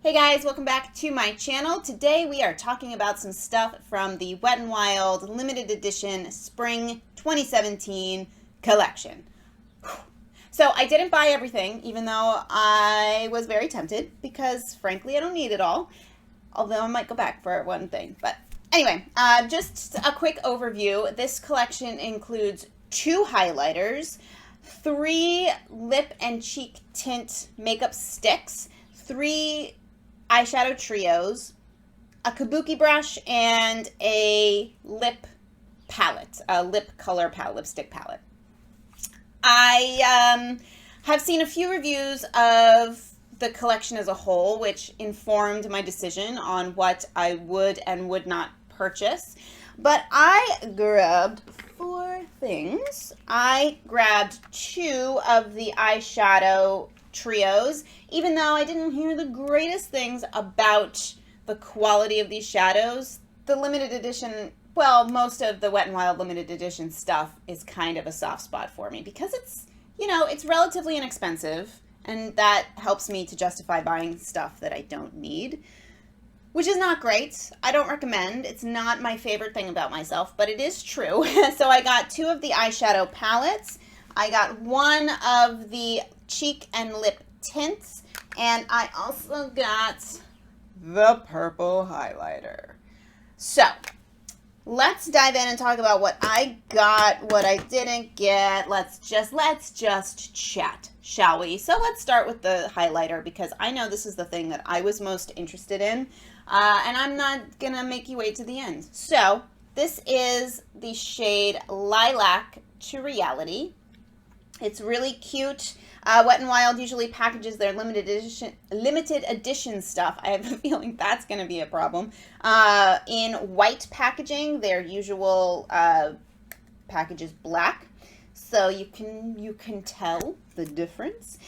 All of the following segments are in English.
Hey guys, welcome back to my channel. Today we are talking about some stuff from the Wet n Wild limited edition spring 2017 collection. So I didn't buy everything, even though I was very tempted because frankly I don't need it all, although I might go back for one thing. But anyway, just a quick overview. This collection includes 2 highlighters, 3 lip and cheek tint makeup sticks, 3 eyeshadow trios, a kabuki brush, and a lip palette, a lip color palette, lipstick palette. I have seen a few reviews of the collection as a whole, which informed my decision on what I would and would not purchase. But I grabbed 4 things. I grabbed 2 of the eyeshadow trios, even though I didn't hear the greatest things about the quality of these shadows. The limited edition, well, most of the Wet n Wild limited edition stuff is kind of a soft spot for me because it's, you know, it's relatively inexpensive, and that helps me to justify buying stuff that I don't need, which is not great. I don't recommend. It's not my favorite thing about myself, but it is true. So I got 2 of the eyeshadow palettes. I got 1 of the cheek and lip tints, and I also got the purple highlighter. So let's dive in and talk about what I got, what I didn't get. Let's just chat, shall we? So let's start with the highlighter, because I know this is the thing that I was most interested in, and I'm not gonna make you wait to the end. So this is the shade Lilac to Reality. It's really cute. Wet n Wild usually packages their limited edition stuff. I have a feeling that's going to be a problem. In white packaging, their usual package is black, so you can tell the difference.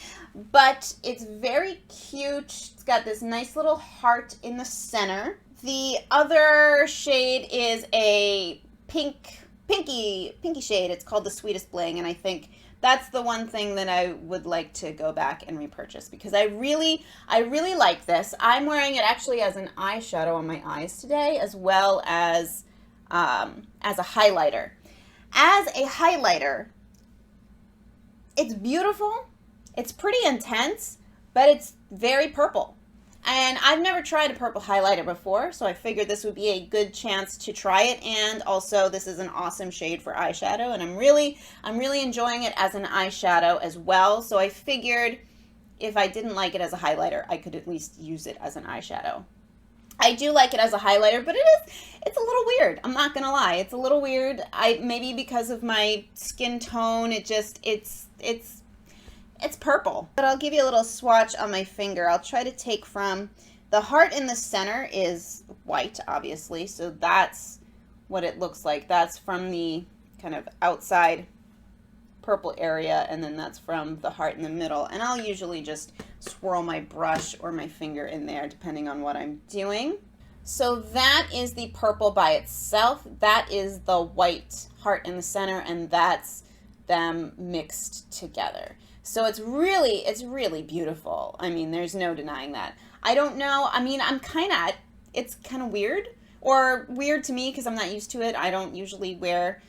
But it's very cute. It's got this nice little heart in the center. The other shade is a pinky shade. It's called the Sweetest Bling, and I think that's the one thing that I would like to go back and repurchase because I really like this. I'm wearing it actually as an eyeshadow on my eyes today, as well as a highlighter. As a highlighter, it's beautiful. It's pretty intense, but it's very purple. And I've never tried a purple highlighter before, so I figured this would be a good chance to try it. And also, this is an awesome shade for eyeshadow, and I'm really enjoying it as an eyeshadow as well. So I figured if I didn't like it as a highlighter, I could at least use it as an eyeshadow. I do like it as a highlighter, but it's a little weird. I'm not gonna lie, it's a little weird. Maybe because of my skin tone, it's purple. But I'll give you a little swatch on my finger. I'll try to take from the heart in the center is white, obviously, so that's what it looks like. That's from the kind of outside purple area, and then that's from the heart in the middle. And I'll usually just swirl my brush or my finger in there depending on what I'm doing. So that is the purple by itself. That is the white heart in the center, and that's them mixed together. So it's really beautiful. I mean, there's no denying that. I don't know. I mean, it's kind of weird, or weird to me because I'm not used to it. I don't usually wear,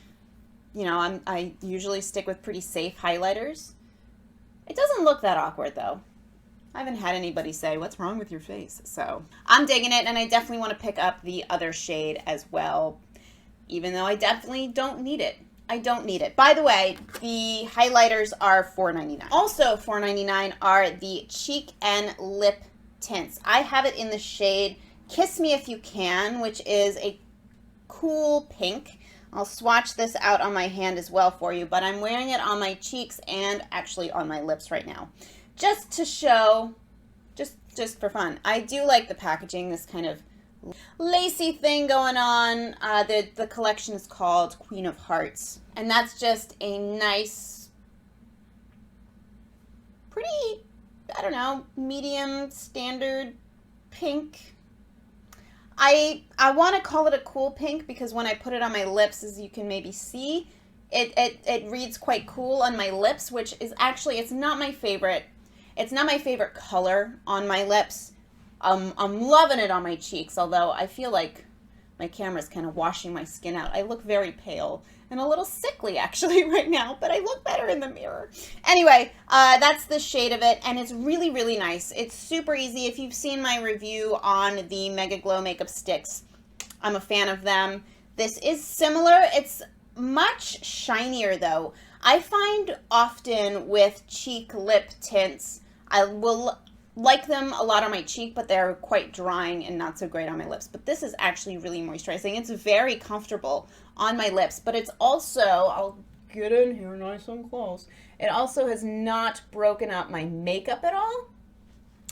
you know, I usually stick with pretty safe highlighters. It doesn't look that awkward though. I haven't had anybody say, "What's wrong with your face?" So I'm digging it, and I definitely want to pick up the other shade as well, even though I definitely don't need it. I don't need it. By the way, the highlighters are $4.99. Also $4.99 are the cheek and lip tints. I have it in the shade Kiss Me If You Can, which is a cool pink. I'll swatch this out on my hand as well for you, but I'm wearing it on my cheeks and actually on my lips right now, just to show, just for fun. I do like the packaging, this kind of lacy thing going on. The collection is called Queen of Hearts, and that's just a nice, pretty, I don't know, medium standard pink. I want to call it a cool pink because when I put it on my lips, as you can maybe see, it reads quite cool on my lips, which is actually, it's not my favorite color on my lips. I'm loving it on my cheeks, although I feel like my camera's kind of washing my skin out. I look very pale and a little sickly actually right now, but I look better in the mirror. Anyway, that's the shade of it, and it's really, really nice. It's super easy. If you've seen my review on the MegaGlo makeup sticks, I'm a fan of them. This is similar. It's much shinier though. I find often with cheek lip tints, I will like them a lot on my cheek, but they're quite drying and not so great on my lips. But this is actually really moisturizing. It's very comfortable on my lips, but it's also, I'll get in here nice and close, it also has not broken up my makeup at all.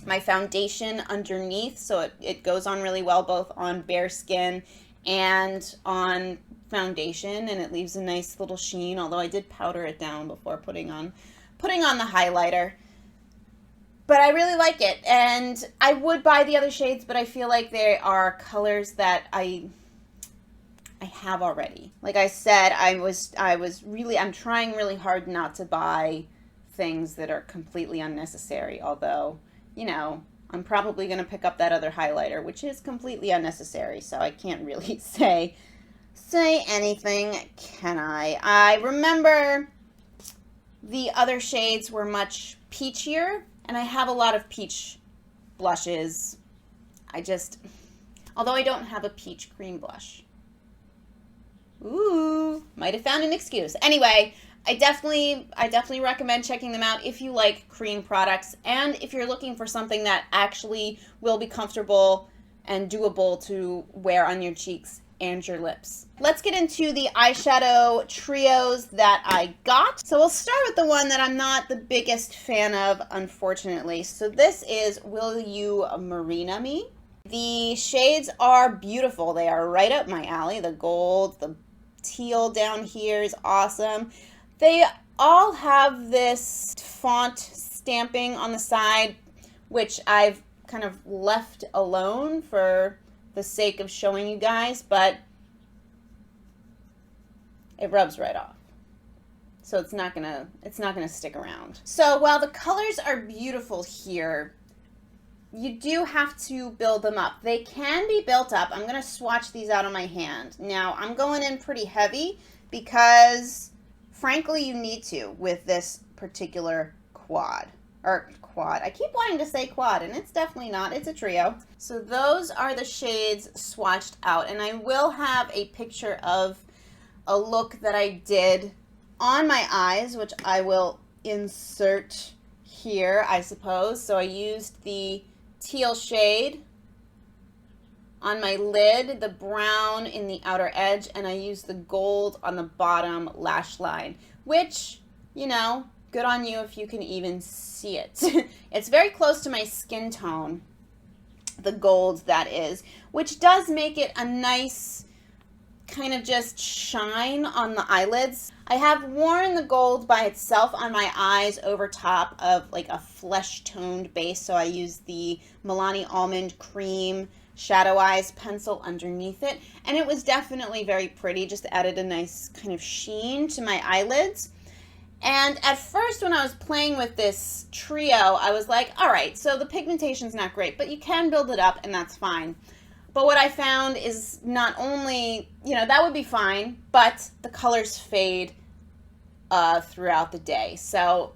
My foundation underneath, so it goes on really well both on bare skin and on foundation, and it leaves a nice little sheen, although I did powder it down before putting on the highlighter. But I really like it, and I would buy the other shades, but I feel like they are colors that I have already. Like I said, I'm trying really hard not to buy things that are completely unnecessary, although, you know, I'm probably going to pick up that other highlighter, which is completely unnecessary, so I can't really say anything, can I? I remember the other shades were much peachier, and I have a lot of peach blushes. Although I don't have a peach cream blush. Ooh, might have found an excuse. Anyway, I definitely recommend checking them out if you like cream products, and if you're looking for something that actually will be comfortable and doable to wear on your cheeks and your lips. Let's get into the eyeshadow trios that I got. So we'll start with the one that I'm not the biggest fan of, unfortunately. So this is Will You Marina Me? The shades are beautiful. They are right up my alley. The gold, the teal down here is awesome. They all have this font stamping on the side, which I've kind of left alone for the sake of showing you guys, but it rubs right off. So it's not gonna stick around. So while the colors are beautiful here, you do have to build them up. They can be built up. I'm gonna swatch these out on my hand. Now I'm going in pretty heavy because frankly you need to with this particular quad. I keep wanting to say quad, and it's definitely not. It's a trio. So those are the shades swatched out, and I will have a picture of a look that I did on my eyes, which I will insert here, I suppose. So I used the teal shade on my lid, the brown in the outer edge, and I used the gold on the bottom lash line, which, you know, good on you if you can even see it. It's very close to my skin tone, the gold that is, which does make it a nice kind of just shine on the eyelids. I have worn the gold by itself on my eyes over top of like a flesh toned base, so I used the Milani Almond Cream Shadow Eyes pencil underneath it, and it was definitely very pretty, just added a nice kind of sheen to my eyelids. And at first when I was playing with this trio, I was like, all right, so the pigmentation's not great, but you can build it up and that's fine. But what I found is not only, you know, that would be fine, but the colors fade throughout the day. So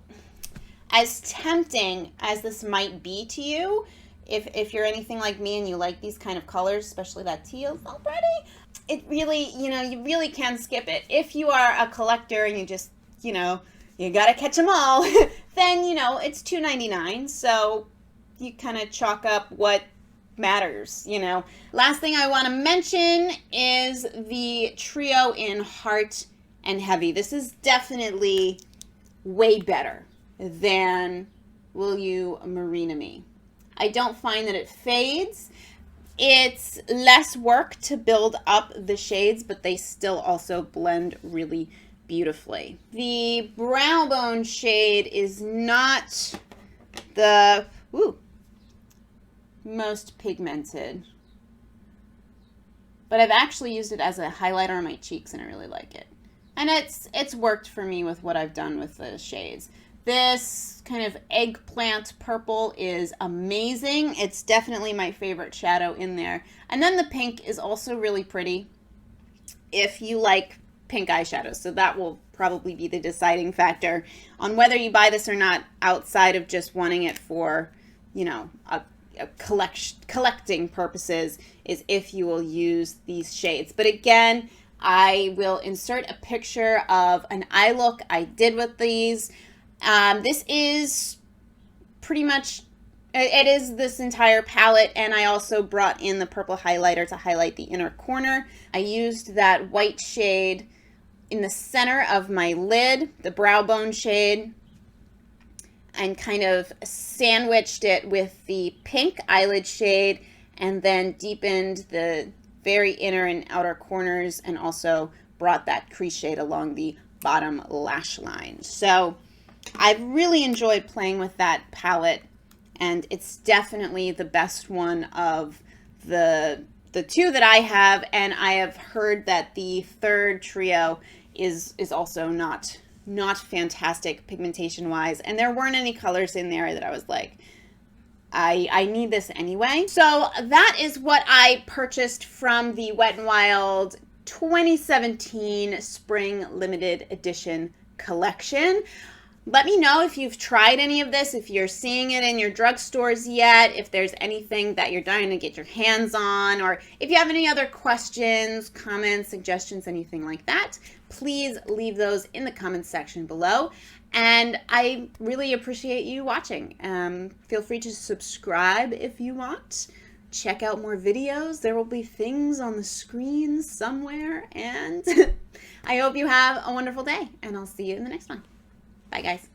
as tempting as this might be to you, if you're anything like me and you like these kind of colors, especially that teal, so pretty, it really, you know, you really can skip it. If you are a collector and you just, you know, you gotta catch them all, then, you know, it's $2.99, so you kind of chalk up what matters, you know. Last thing I want to mention is the trio in Heart and Heavy. This is definitely way better than Will You Marina Me. I don't find that it fades. It's less work to build up the shades, but they still also blend really beautifully. The Brow Bone shade is not the most pigmented, but I've actually used it as a highlighter on my cheeks and I really like it. And it's worked for me with what I've done with the shades. This kind of eggplant purple is amazing. It's definitely my favorite shadow in there. And then the pink is also really pretty if you like pink eyeshadows. So that will probably be the deciding factor on whether you buy this or not, outside of just wanting it for, you know, a collecting purposes, is if you will use these shades. But again, I will insert a picture of an eye look I did with these. This is pretty much, it is this entire palette, and I also brought in the purple highlighter to highlight the inner corner. I used that white shade in the center of my lid, the brow bone shade, and kind of sandwiched it with the pink eyelid shade, and then deepened the very inner and outer corners, and also brought that crease shade along the bottom lash line. So I've really enjoyed playing with that palette, and it's definitely the best one of the two that I have, and I have heard that the third trio is also not fantastic pigmentation wise, and there weren't any colors in there that I was like, I need this anyway. So that is what I purchased from the Wet n Wild 2017 Spring Limited Edition collection. Let me know if you've tried any of this, if you're seeing it in your drugstores yet, if there's anything that you're dying to get your hands on, or if you have any other questions, comments, suggestions, anything like that, please leave those in the comments section below. And I really appreciate you watching. Feel free to subscribe if you want. Check out more videos. There will be things on the screen somewhere. And I hope you have a wonderful day, and I'll see you in the next one. Bye, guys.